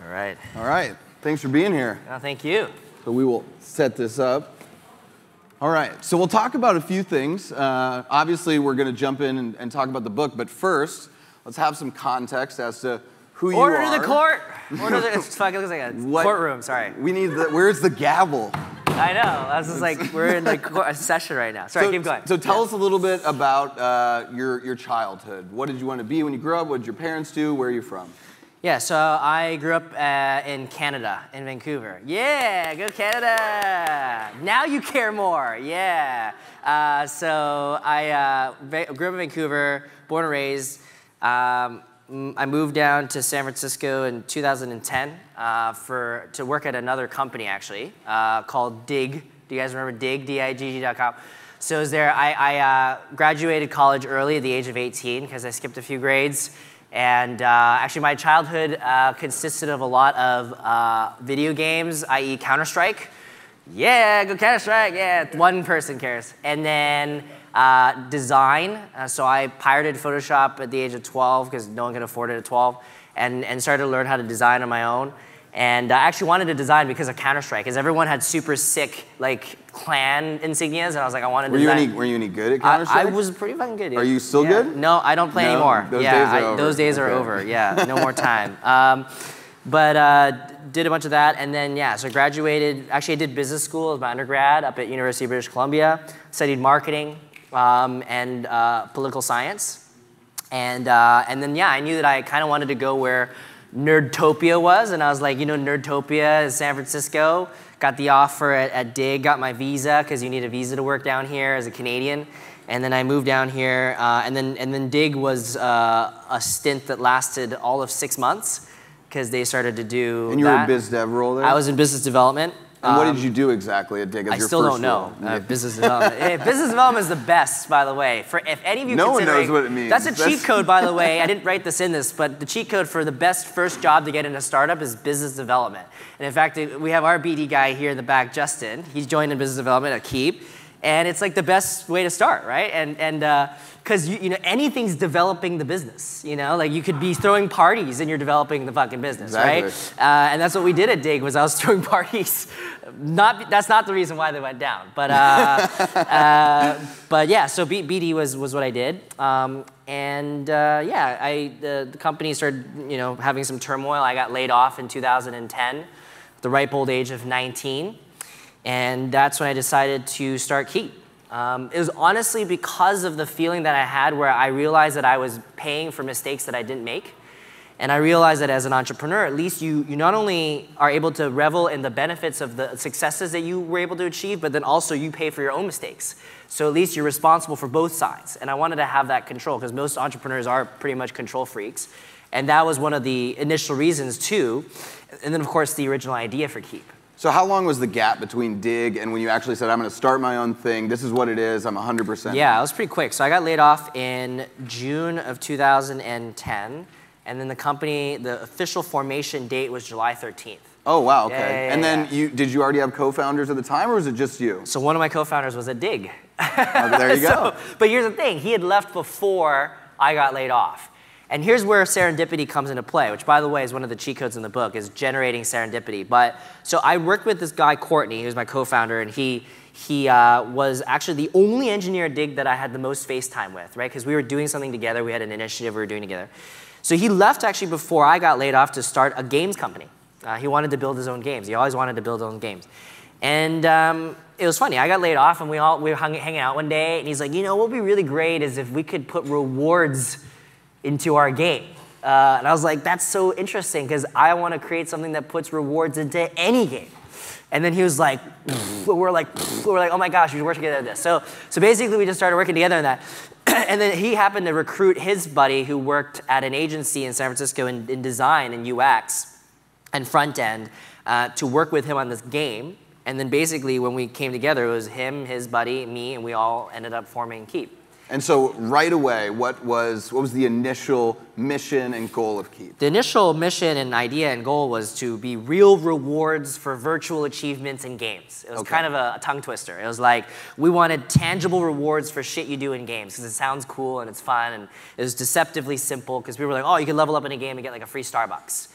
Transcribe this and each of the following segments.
All right. All right. Thanks for being here. Oh, thank you. So we will set this up. All right. So we'll talk about a few things. Obviously, we're going to jump in and talk about the book. But first, let's have some context as to who you are. Order to the court. Order to it fucking looks like a courtroom. Sorry. We need the. Where's the gavel? I know. I was just like, we're in like a session right now. Sorry, keep going. So tell us a little bit about your childhood. What did you want to be when you grew up? What did your parents do? Where are you from? Yeah, so I grew up in Canada, in Vancouver. Yeah, go Canada! Now you care more, yeah. So I grew up in Vancouver, born and raised. I moved down to San Francisco in 2010 to work at another company, actually, called Dig. Do you guys remember Dig, digg.com? So I was there. I graduated college early at the age of 18 because I skipped a few grades. And actually, my childhood consisted of a lot of video games, i.e. Counter-Strike. Yeah, go Counter-Strike, yeah, one person cares. And then design. So I pirated Photoshop at the age of 12 because no one could afford it at 12, and started to learn how to design on my own. And I actually wanted to design because of Counter-Strike, because everyone had super sick like clan insignias, and I was like, I wanted to design. Were you any good at Counter-Strike? I was pretty fucking good. Yeah. Are you still good? No, I don't play anymore. Those days are over. Those days are over. Yeah, no more time. But did a bunch of that, and then so I graduated. Actually, I did business school as my undergrad up at University of British Columbia. Studied marketing and political science, and then I knew that I kind of wanted to go where Nerdtopia was, and I was like, Nerdtopia is San Francisco. Got the offer at Dig, got my visa, because you need a visa to work down here as a Canadian. And then I moved down here, and then Dig was a stint that lasted all of 6 months, because they started to do And you were in biz dev role there? I was in business development. And what did you do exactly at Dig? I still don't know. Business development. Hey, business development is the best, by the way. For if any of you no one knows what it means. That's a cheat code, by the way. I didn't write this in this, but the cheat code for the best first job to get in a startup is business development. And in fact, we have our BD guy here in the back, Justin. He's joined in business development at Kiip. And it's like the best way to start, right? And because anything's developing the business, like you could be throwing parties and you're developing the fucking business, right? And that's what we did at Dig, was I was throwing parties. That's not the reason why they went down, but yeah. So BD was what I did, the company started having some turmoil. I got laid off in 2010, at the ripe old age of 19. And that's when I decided to start Kiip. It was honestly because of the feeling that I had where I realized that I was paying for mistakes that I didn't make. And I realized that as an entrepreneur, at least you not only are able to revel in the benefits of the successes that you were able to achieve, but then also you pay for your own mistakes. So at least you're responsible for both sides. And I wanted to have that control, because most entrepreneurs are pretty much control freaks. And that was one of the initial reasons too. And then of course the original idea for Kiip. So how long was the gap between Dig and when you actually said, I'm going to start my own thing, this is what it is, I'm 100%? Yeah, it was pretty quick. So I got laid off in June of 2010, and then the company, the official formation date was July 13th. Oh, wow, okay. And then did you already have co-founders at the time, or was it just you? So one of my co-founders was at Dig. Oh, there you go. But here's the thing, he had left before I got laid off. And here's where serendipity comes into play, which, by the way, is one of the cheat codes in the book, is generating serendipity. So I worked with this guy, Courtney, who's my co-founder, and he was actually the only engineer at Dig that I had the most face time with, right? Because we were doing something together. We had an initiative we were doing together. So he left actually before I got laid off to start a games company. He wanted to build his own games. He always wanted to build his own games. And it was funny. I got laid off, and we were hanging out one day, and he's like, what would be really great is if we could put rewards into our game. And I was like, that's so interesting, because I want to create something that puts rewards into any game. And then he was like, we're like, oh my gosh, we should work together on this. So basically we just started working together on that. And then he happened to recruit his buddy who worked at an agency in San Francisco in design and UX and front end to work with him on this game. And then basically when we came together, it was him, his buddy, me, and we all ended up forming Kiip. And so right away, what was the initial mission and goal of Kiip? The initial mission and idea and goal was to be real rewards for virtual achievements in games. It was kind of a tongue twister. It was like, we wanted tangible rewards for shit you do in games, because it sounds cool and it's fun, and it was deceptively simple, because people were like, oh, you can level up in a game and get like a free Starbucks.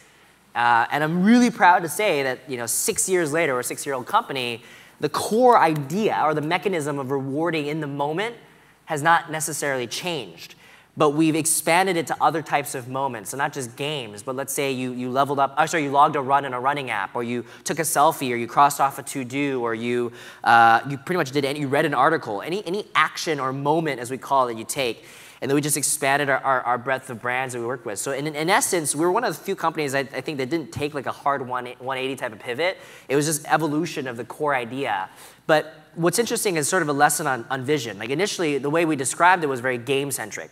And I'm really proud to say that 6 years later, we're a 6-year-old company, the core idea or the mechanism of rewarding in the moment has not necessarily changed. But we've expanded it to other types of moments, so not just games, but let's say you leveled up, you logged a run in a running app, or you took a selfie, or you crossed off a to-do, or you pretty much you read an article, any action or moment, as we call it, that you take. And then we just expanded our breadth of brands that we work with. So in essence, we were one of the few companies I think that didn't take like a hard 180 type of pivot. It was just evolution of the core idea. But what's interesting is sort of a lesson on vision. Like initially, the way we described it was very game-centric.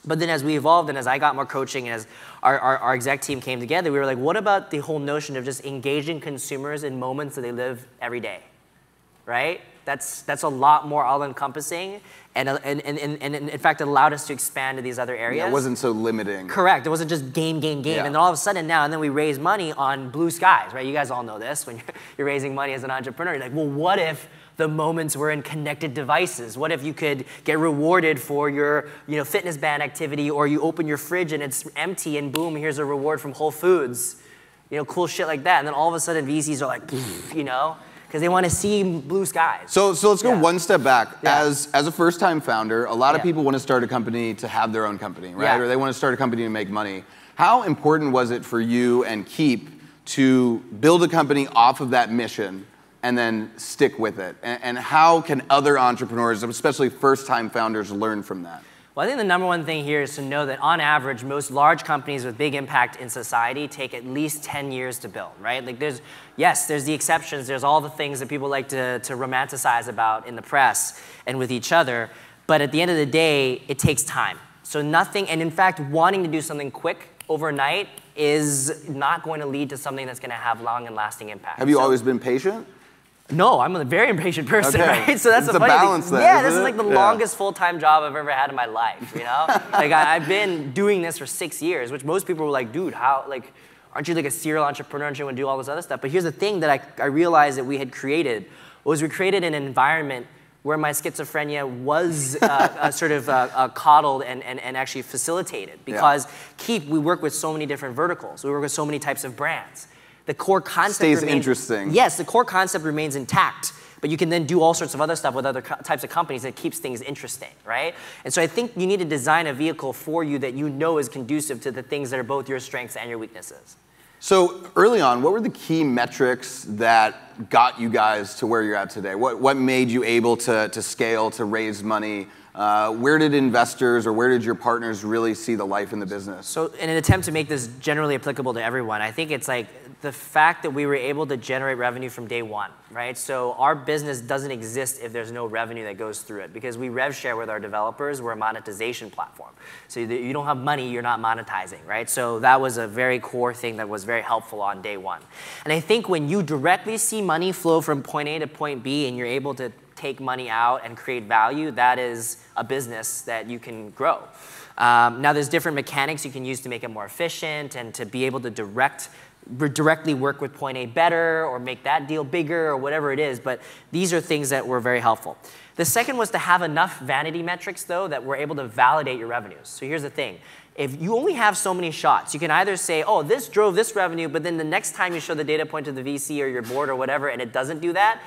But then as we evolved and as I got more coaching and as our exec team came together, we were like, what about the whole notion of just engaging consumers in moments that they live every day, right? That's a lot more all-encompassing, and in fact, it allowed us to expand to these other areas. Yeah, it wasn't so limiting. Correct. It wasn't just game, yeah. And then all of a sudden now, and then we raise money on blue skies, right? You guys all know this. When you're raising money as an entrepreneur, you're like, well, what if the moments were in connected devices? What if you could get rewarded for your fitness band activity, or you open your fridge and it's empty, and boom, here's a reward from Whole Foods, cool shit like that. And then all of a sudden, VCs are like, because they want to see blue skies. So let's go one step back. Yeah. As a first-time founder, a lot of people want to start a company to have their own company, right? Yeah. Or they want to start a company to make money. How important was it for you and Kiip to build a company off of that mission and then stick with it? And how can other entrepreneurs, especially first-time founders, learn from that? Well, I think the number one thing here is to know that on average, most large companies with big impact in society take at least 10 years to build, right? Like there's the exceptions, there's all the things that people like to romanticize about in the press and with each other, but at the end of the day, it takes time. So nothing, and in fact, wanting to do something quick overnight is not going to lead to something that's going to have long and lasting impact. Have you always been patient? No, I'm a very impatient person, right? So that's it's the funny balance thing. then, Yeah, this is it? like the longest full-time job I've ever had in my life, Like I've been doing this for 6 years, which most people were like, dude, aren't you like a serial entrepreneur and you want to do all this other stuff? But here's the thing that I realized that we had created, was we created an environment where my schizophrenia was coddled and actually facilitated. Because Kiip, we work with so many different verticals. We work with so many types of brands. The core concept stays interesting. Yes, the core concept remains intact, but you can then do all sorts of other stuff with other types of companies that keeps things interesting, right? And so I think you need to design a vehicle for you that is conducive to the things that are both your strengths and your weaknesses. So early on, what were the key metrics that got you guys to where you're at today? What made you able to scale, to raise money? Where did investors or where did your partners really see the life in the business? So in an attempt to make this generally applicable to everyone, I think it's like the fact that we were able to generate revenue from day one, right? So our business doesn't exist if there's no revenue that goes through it, because we rev share with our developers. We're a monetization platform. So you don't have money, you're not monetizing, right? So that was a very core thing that was very helpful on day one. And I think when you directly see money flow from point A to point B and you're able to take money out and create value, that is a business that you can grow. Now there's different mechanics you can use to make it more efficient and to be able to directly work with point A better or make that deal bigger or whatever it is, but these are things that were very helpful. The second was to have enough vanity metrics though that were able to validate your revenues. So here's the thing. If you only have so many shots, you can either say, oh, this drove this revenue, but then the next time you show the data point to the VC or your board or whatever and it doesn't do that,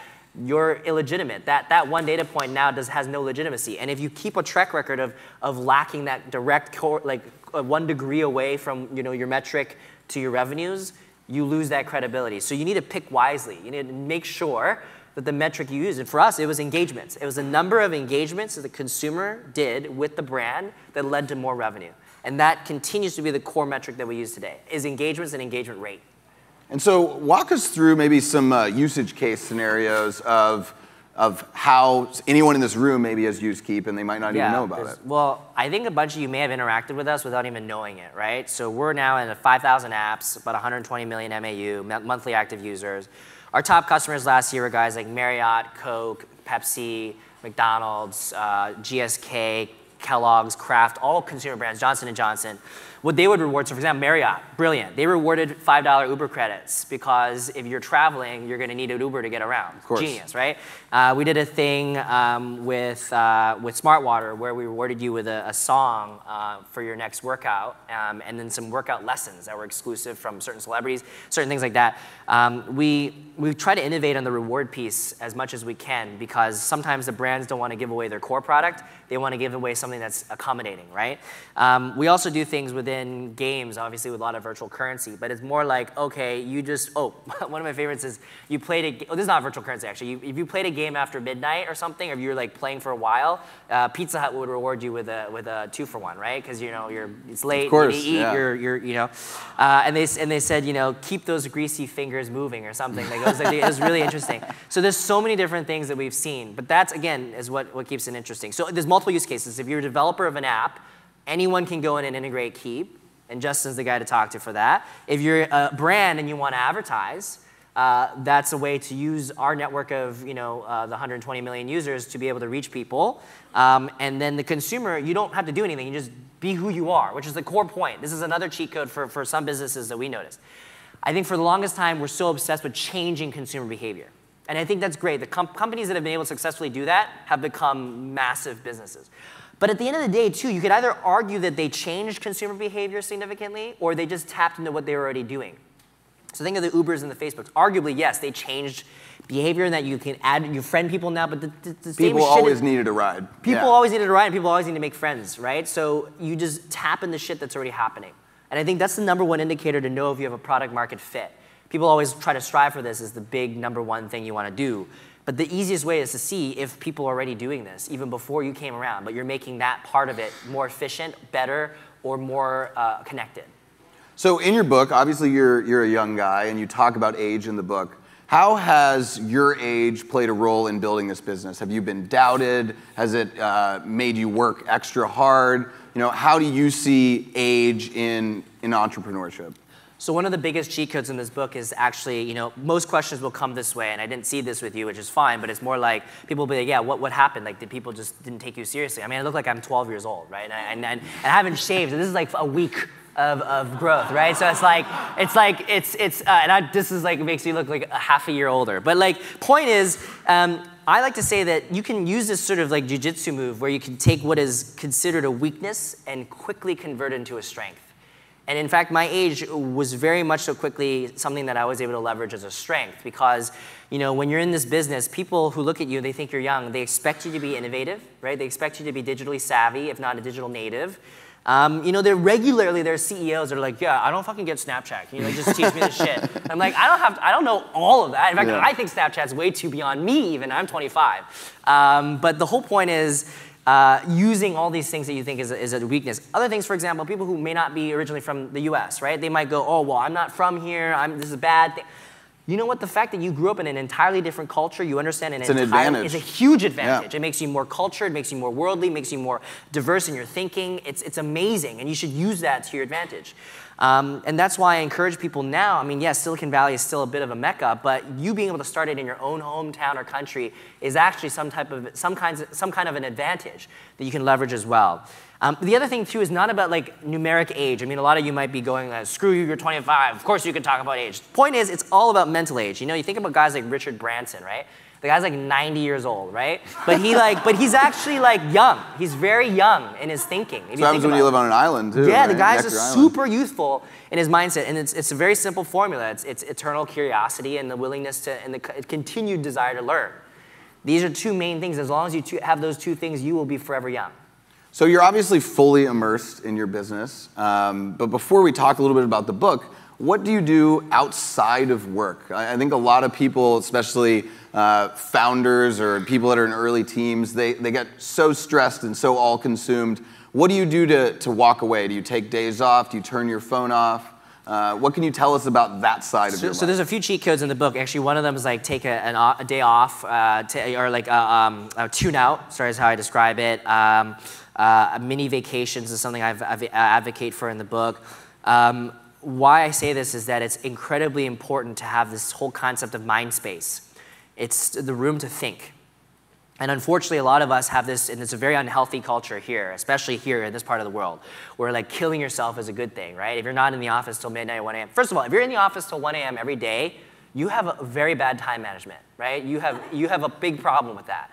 you're illegitimate. That one data point now has no legitimacy. And if you keep a track record of lacking that direct, 1 degree away from your metric to your revenues, you lose that credibility. So you need to pick wisely. You need to make sure that the metric you use, and for us, it was engagements. It was the number of engagements that the consumer did with the brand that led to more revenue. And that continues to be the core metric that we use today, is engagements and engagement rate. And so walk us through maybe some usage case scenarios of how anyone in this room maybe has used Kiip and they might not even know about it. Well, I think a bunch of you may have interacted with us without even knowing it, right? So we're now in 5,000 apps, about 120 million MAU, monthly active users. Our top customers last year were guys like Marriott, Coke, Pepsi, McDonald's, GSK, Kellogg's, Kraft, all consumer brands, Johnson & Johnson. what they would reward, so for example, Marriott, brilliant. They rewarded $5 Uber credits because if you're traveling, you're going to need an Uber to get around. Of course. Genius, right? We did a thing with Smartwater where we rewarded you with a song for your next workout, and then some workout lessons that were exclusive from certain celebrities, certain things like that. We try to innovate on the reward piece as much as we can because sometimes the brands don't want to give away their core product. They want to give away something that's accommodating, right? We also do things within games, obviously with a lot of virtual currency, but it's more like, okay, you just, one of my favorites is you played this is not virtual currency actually. If you played a game after midnight or something, or if you're like playing for a while, Pizza Hut would reward you with a 2-for-1, right? Because it's late, of course, you need to eat, yeah. you know, and they said, keep those greasy fingers moving or something. Like, it was really interesting. So there's so many different things that we've seen, but that's again is what keeps it interesting. So there's multiple use cases. If you're a developer of an app, anyone can go in and integrate Kiip, and Justin's the guy to talk to for that. If you're a brand and you want to advertise, that's a way to use our network of the 120 million users to be able to reach people. And then the consumer, you don't have to do anything. You just be who you are, which is the core point. This is another cheat code for some businesses that we noticed. I think for the longest time, we're so obsessed with changing consumer behavior. And I think that's great. The companies that have been able to successfully do that have become massive businesses. But at the end of the day, too, you could either argue that they changed consumer behavior significantly, or they just tapped into what they were already doing. So think of the Ubers and the Facebooks. Arguably, yes, they changed behavior in that you can you friend people now, but the same people always needed a ride. People always needed a ride, and people always need to make friends, right? So you just tap into shit that's already happening. And I think that's the #1 indicator to know if you have a product market fit. People always try to strive for this as the big #1 thing you want to do. But the easiest way is to see if people are already doing this, even before you came around, but you're making that part of it more efficient, better, or more connected. So in your book, obviously you're a young guy, and you talk about age in the book. How has your age played a role in building this business? Have you been doubted? Has it made you work extra hard? How do you see age in entrepreneurship? So one of the biggest cheat codes in this book is actually, most questions will come this way, and I didn't see this with you, which is fine, but it's more like, people will be like, yeah, what happened? Like, did people just didn't take you seriously? I mean, I look like I'm 12 years old, right? And I haven't shaved, and this is like a week of growth, right? So this is like, makes me look like a half a year older. But like, point is, I like to say that you can use this sort of like jujitsu move where you can take what is considered a weakness and quickly convert it into a strength. And in fact, my age was very much so quickly something that I was able to leverage as a strength because, when you're in this business, people who look at you, they think you're young, they expect you to be innovative, right? They expect you to be digitally savvy, if not a digital native. They're regularly, their CEOs are like, yeah, I don't fucking get Snapchat. Can you just teach me this shit? I'm like, I don't know all of that. In fact, I think Snapchat's way too beyond me even. I'm 25. But the whole point is, using all these things that you think is a weakness. Other things, for example, people who may not be originally from the US, right? They might go, oh, well, I'm not from here. This is a bad thing. You know what? The fact that you grew up in an entirely different culture, you understand it's an advantage. It's a huge advantage. Yeah. It makes you more cultured, makes you more worldly, makes you more diverse in your thinking. It's amazing, and you should use that to your advantage. And that's why I encourage people now. I mean, yes, Silicon Valley is still a bit of a mecca, but you being able to start it in your own hometown or country is actually some kind of an advantage that you can leverage as well. The other thing too is not about like numeric age. I mean, a lot of you might be going, screw you, you're 25. Of course you can talk about age. Point is, it's all about mental age. You think about guys like Richard Branson, right? The guy's like 90 years old, right? But he's actually like young. He's very young in his thinking. So happens when you live on an island too. Yeah, right? The guy's super youthful in his mindset, and it's a very simple formula. It's eternal curiosity and the willingness to, and the continued desire to learn. These are two main things. As long as you have those two things, you will be forever young. So you're obviously fully immersed in your business, but before we talk a little bit about the book, what do you do outside of work? I think a lot of people, especially founders or people that are in early teams, they get so stressed and so all-consumed. What do you do to walk away? Do you take days off? Do you turn your phone off? What can you tell us about that side of your life? So there's a few cheat codes in the book. Actually, one of them is like take a day off, or like a tune out, sorry is how I describe it. Mini vacations is something I advocate for in the book. Why I say this is that it's incredibly important to have this whole concept of mind space. It's the room to think. And unfortunately, a lot of us have this, and it's a very unhealthy culture here, especially here in this part of the world, where like killing yourself is a good thing, right? If you're not in the office till midnight, 1 a.m. First of all, if you're in the office till 1 a.m. every day, you have a very bad time management, right? You have a big problem with that.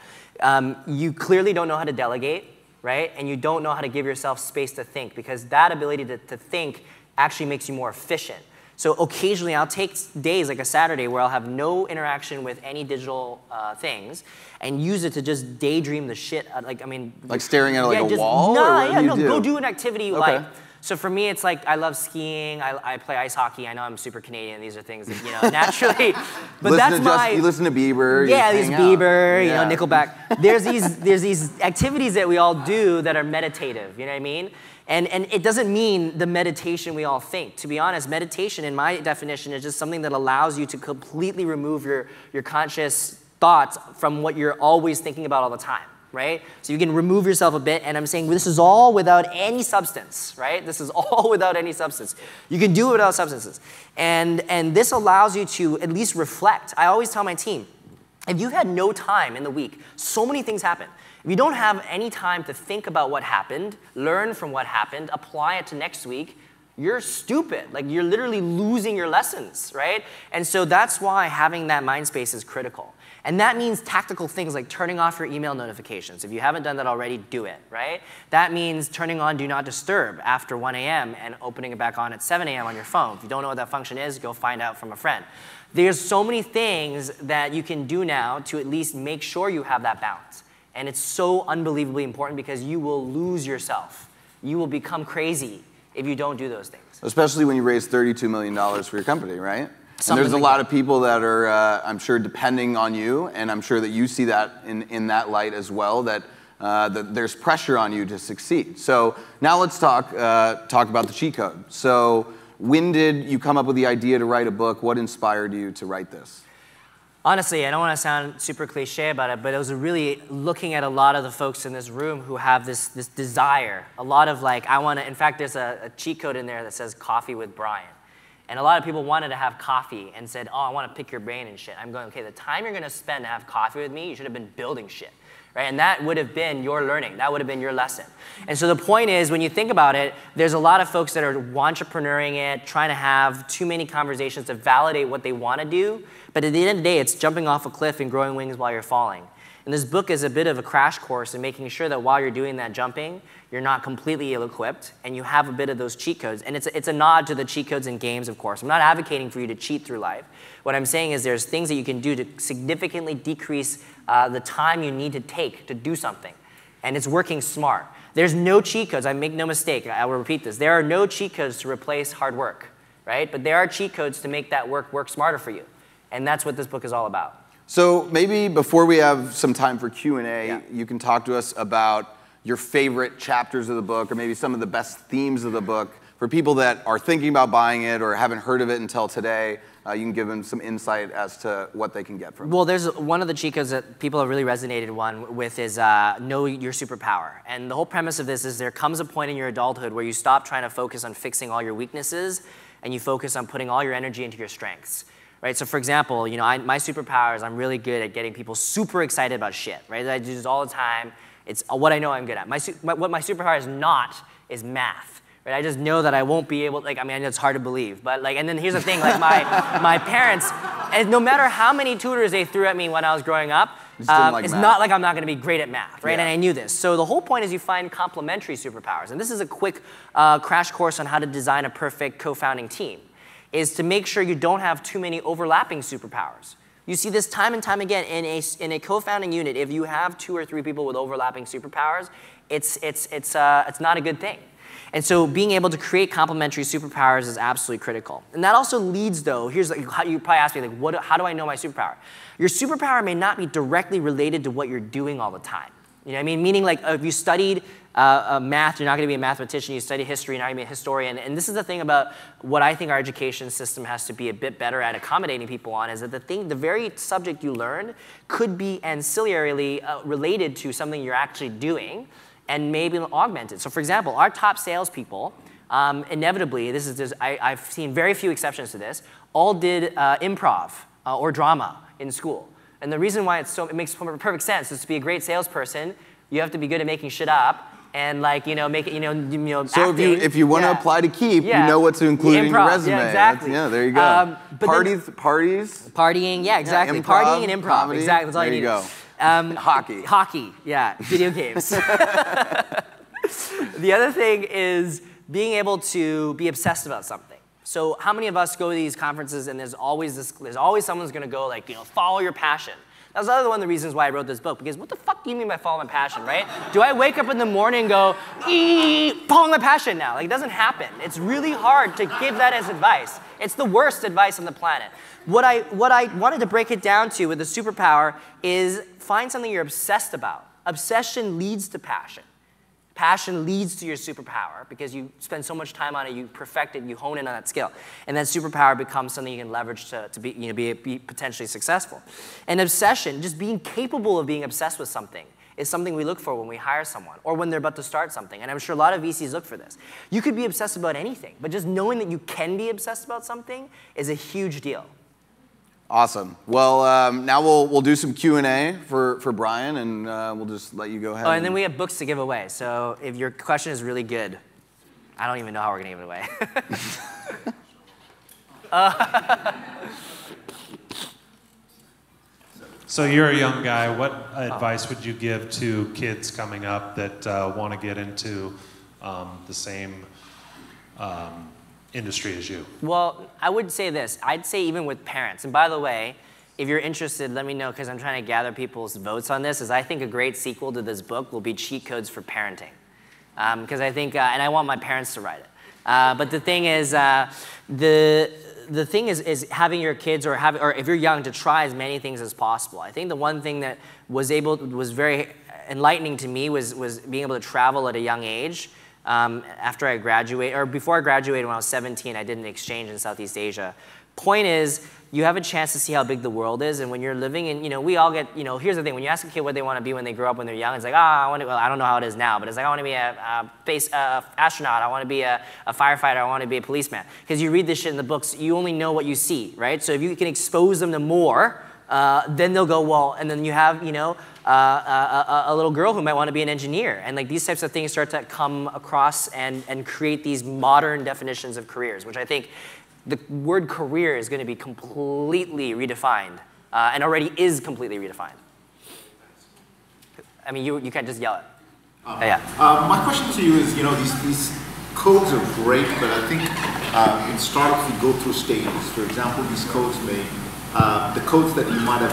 You clearly don't know how to delegate, right? And you don't know how to give yourself space to think, because that ability to think actually makes you more efficient. So occasionally I'll take days like a Saturday where I'll have no interaction with any digital things and use it to just daydream the shit. Like staring at like a wall? Go do an activity you like. So for me, it's like I love skiing. I play ice hockey. I know I'm super Canadian. These are things that, naturally. But you listen to Bieber. Yeah, there's Bieber, Nickelback. There's these activities that we all do that are meditative. You know what I mean? And it doesn't mean the meditation we all think. To be honest, meditation, in my definition, is just something that allows you to completely remove your conscious thoughts from what you're always thinking about all the time, right? So you can remove yourself a bit, and I'm saying this is all without any substance, right? This is all without any substance. You can do it without substances. And this allows you to at least reflect. I always tell my team, if you've had no time in the week, so many things happen. If you don't have any time to think about what happened, learn from what happened, apply it to next week, you're stupid. Like, you're literally losing your lessons, right? And so that's why having that mind space is critical. And that means tactical things like turning off your email notifications. If you haven't done that already, do it, right? That means turning on Do Not Disturb after 1 a.m. and opening it back on at 7 a.m. on your phone. If you don't know what that function is, go find out from a friend. There's so many things that you can do now to at least make sure you have that balance. And it's so unbelievably important because you will lose yourself. You will become crazy if you don't do those things. Especially when you raise $32 million for your company, right? And there's a lot of people that are, I'm sure, depending on you, and I'm sure that you see that in that light as well, that there's pressure on you to succeed. So now let's talk about the cheat code. So when did you come up with the idea to write a book? What inspired you to write this? Honestly, I don't want to sound super cliche about it, but it was really looking at a lot of the folks in this room who have this desire. A lot of like, in fact, there's a cheat code in there that says coffee with Brian. And a lot of people wanted to have coffee and said, oh, I want to pick your brain and shit. I'm going, okay, the time you're going to spend to have coffee with me, you should have been building shit. Right? And that would have been your learning. That would have been your lesson. And so the point is, when you think about it, there's a lot of folks that are entrepreneuring it, trying to have too many conversations to validate what they want to do. But at the end of the day, it's jumping off a cliff and growing wings while you're falling. And this book is a bit of a crash course in making sure that while you're doing that jumping, you're not completely ill-equipped, and you have a bit of those cheat codes. And it's a nod to the cheat codes in games, of course. I'm not advocating for you to cheat through life. What I'm saying is there's things that you can do to significantly decrease the time you need to take to do something. And it's working smart. There's no cheat codes. I make no mistake. I will repeat this. There are no cheat codes to replace hard work, right? But there are cheat codes to make that work smarter for you. And that's what this book is all about. So maybe before we have some time for Q&A, you can talk to us about your favorite chapters of the book, or maybe some of the best themes of the book. For people that are thinking about buying it or haven't heard of it until today, you can give them some insight as to what they can get from it. Well, there's one of the cheat codes that people have really resonated with is know your superpower. And the whole premise of this is there comes a point in your adulthood where you stop trying to focus on fixing all your weaknesses and you focus on putting all your energy into your strengths. Right? So for example, my superpower is I'm really good at getting people super excited about shit. Right? I do this all the time. It's what I know I'm good at. What my superpower is not is math. Right? I just know that I won't be able, I know it's hard to believe, but and then here's the thing, my parents, and no matter how many tutors they threw at me when I was growing up, it's not like I'm not going to be great at math, right? Yeah. And I knew this. So the whole point is you find complementary superpowers. And this is a quick crash course on how to design a perfect co-founding team, is to make sure you don't have too many overlapping superpowers. You see this time and time again in a co-founding unit. If you have 2 or 3 people with overlapping superpowers, it's not a good thing. And so being able to create complementary superpowers is absolutely critical. And that also leads, though, here's how you probably ask me, how do I know my superpower? Your superpower may not be directly related to what you're doing all the time. You know what I mean? Meaning, if you studied math, you're not going to be a mathematician. You study history, you're not going to be a historian. And this is the thing about what I think our education system has to be a bit better at accommodating people on, is that the very subject you learned could be ancillarily related to something you're actually doing and maybe augmented. So for example, our top salespeople, inevitably, I've seen very few exceptions to this, all did improv or drama in school. And the reason why it makes perfect sense is to be a great salesperson, you have to be good at making shit up and make it, So acting. if you want to apply to Kiip, you know what to include in your resume. Yeah, exactly. There you go. Parties. Partying, yeah, exactly. Improv, partying and improv, comedy, exactly. That's all there you need. Go. Hockey, yeah, video games. The other thing is being able to be obsessed about something. So how many of us go to these conferences and there's always someone's going to go like, follow your passion. That was another one of the reasons why I wrote this book, because what the fuck do you mean by follow my passion, right? Do I wake up in the morning and go, follow my passion now? Like, it doesn't happen. It's really hard to give that as advice. It's the worst advice on the planet. What I wanted to break it down to with the superpower is find something you're obsessed about. Obsession leads to passion. Passion leads to your superpower because you spend so much time on it, you perfect it, you hone in on that skill. And that superpower becomes something you can leverage to be potentially successful. And obsession, just being capable of being obsessed with something, is something we look for when we hire someone or when they're about to start something. And I'm sure a lot of VCs look for this. You could be obsessed about anything, but just knowing that you can be obsessed about something is a huge deal. Awesome. Well, now we'll do some Q&A for Brian, and we'll just let you go ahead. Oh, and then we have books to give away. So if your question is really good, I don't even know how we're going to give it away. So you're a young guy. What advice would you give to kids coming up that want to get into the same industry as you? Well, I would say this. I'd say even with parents. And by the way, if you're interested, let me know, because I'm trying to gather people's votes on this, is I think a great sequel to this book will be Cheat Codes for Parenting. Because I think, and I want my parents to write it. But the thing is, the thing is having your kids, or if you're young, to try as many things as possible. I think the one thing that was very enlightening to me was being able to travel at a young age. After I graduated, or before I graduated when I was 17, I did an exchange in Southeast Asia. Point is, you have a chance to see how big the world is, and when you're living in, we all get, here's the thing, when you ask a kid what they want to be when they grow up when they're young, it's like, I don't know how it is now, but it's like, I want to be a astronaut, I want to be a firefighter, I want to be a policeman. Because you read this shit in the books, you only know what you see, right? So if you can expose them to more, then they'll go, well, and then you have, a little girl who might want to be an engineer. And like these types of things start to come across and create these modern definitions of careers, which I think the word career is going to be completely redefined, and already is completely redefined. I mean, you can't just yell it. My question to you is, these codes are great, but I think in startups we go through stages. For example, these codes the codes that you might have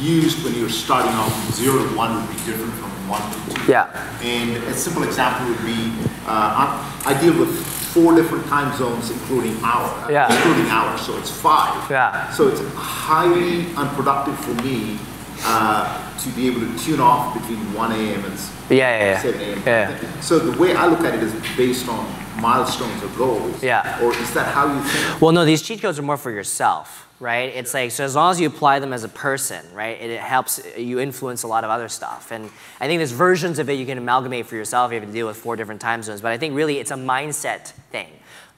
used when you were starting off from 0 to 1 would be different from 1 to 2. Yeah. And a simple example would be, I deal with 4 different time zones, including hours, so it's 5. Yeah. So it's highly unproductive for me to be able to tune off between 1 a.m. and 7 a.m. Yeah. So the way I look at it is based on milestones or goals. Yeah. Or is that how you think? Well, no, these cheat codes are more for yourself. Right? It's like, so as long as you apply them as a person, right, it helps you influence a lot of other stuff. And I think there's versions of it you can amalgamate for yourself. You have to deal with 4 different time zones. But I think really it's a mindset thing.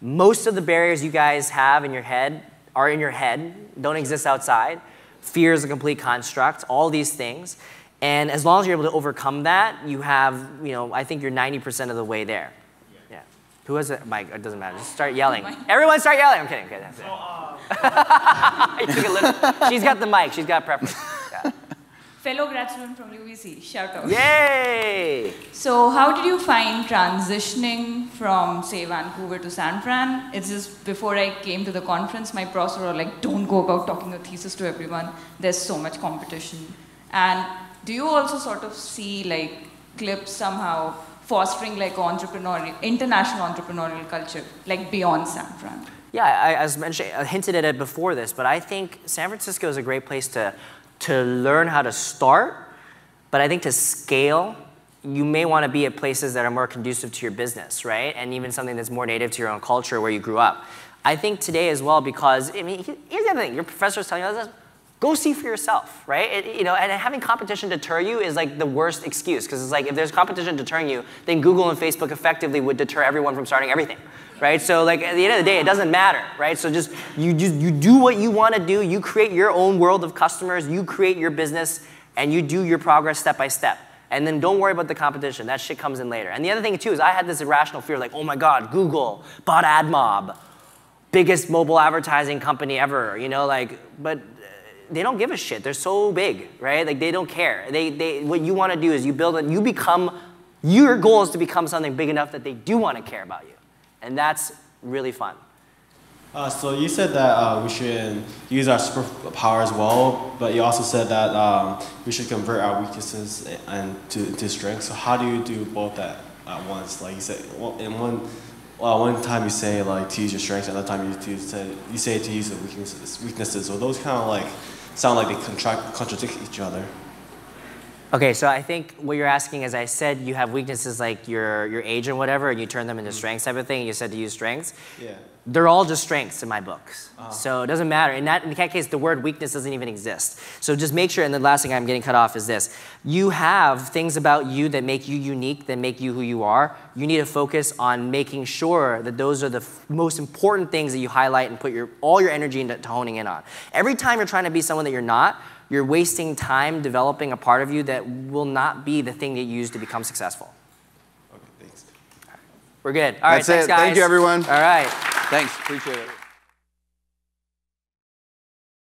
Most of the barriers you guys have in your head are in your head, don't exist outside. Fear is a complete construct, all these things. And as long as you're able to overcome that, you have, I think you're 90% of the way there. Yeah. Who has a mic? It doesn't matter. Just start yelling. Everyone start yelling. I'm kidding. Okay, that's it. She's got the mic. She's got preference. Yeah. Fellow grad student from UVC, shout out. Yay! So how did you find transitioning from, say, Vancouver to San Fran? It's just before I came to the conference, my professor were like, don't go about talking your thesis to everyone. There's so much competition. And do you also sort of see like Clips somehow fostering like international entrepreneurial culture, like beyond San Fran? Yeah, as mentioned, I hinted at it before this, but I think San Francisco is a great place to learn how to start, but I think to scale, you may want to be at places that are more conducive to your business, right? And even something that's more native to your own culture where you grew up. I think today as well, because, I mean, here's the other thing, your professor is telling you this, go see for yourself, right? And having competition deter you is like the worst excuse, because it's like if there's competition deterring you, then Google and Facebook effectively would deter everyone from starting everything, right? So like at the end of the day, it doesn't matter, right? So just you do what you want to do, you create your own world of customers, you create your business, and you do your progress step by step. And then don't worry about the competition. That shit comes in later. And the other thing too is I had this irrational fear like, oh my God, Google bought AdMob, biggest mobile advertising company ever, but they don't give a shit. They're so big, right? Like they don't care. What you want to do is you build it, your goal is to become something big enough that they do want to care about you. And that's really fun. So you said that we should use our superpowers well, but you also said that we should convert our weaknesses into strengths. So how do you do both at once? Like you said, in one time you say like to use your strengths, another time you say to use the weaknesses. So those kind of like sound like they contradict each other. Okay, so I think what you're asking is I said you have weaknesses like your age and whatever, and you turn them into strengths type of thing, and you said to use strengths. Yeah. They're all just strengths in my books. So it doesn't matter. In that case, the word weakness doesn't even exist. So just make sure, and the last thing I'm getting cut off is this. You have things about you that make you unique, that make you who you are. You need to focus on making sure that those are the most important things that you highlight and put all your energy into honing in on. Every time you're trying to be someone that you're not, you're wasting time developing a part of you that will not be the thing that you use to become successful. Okay, thanks. We're good. All right, thanks, guys. Thank you, everyone. All right. Thanks. Appreciate it.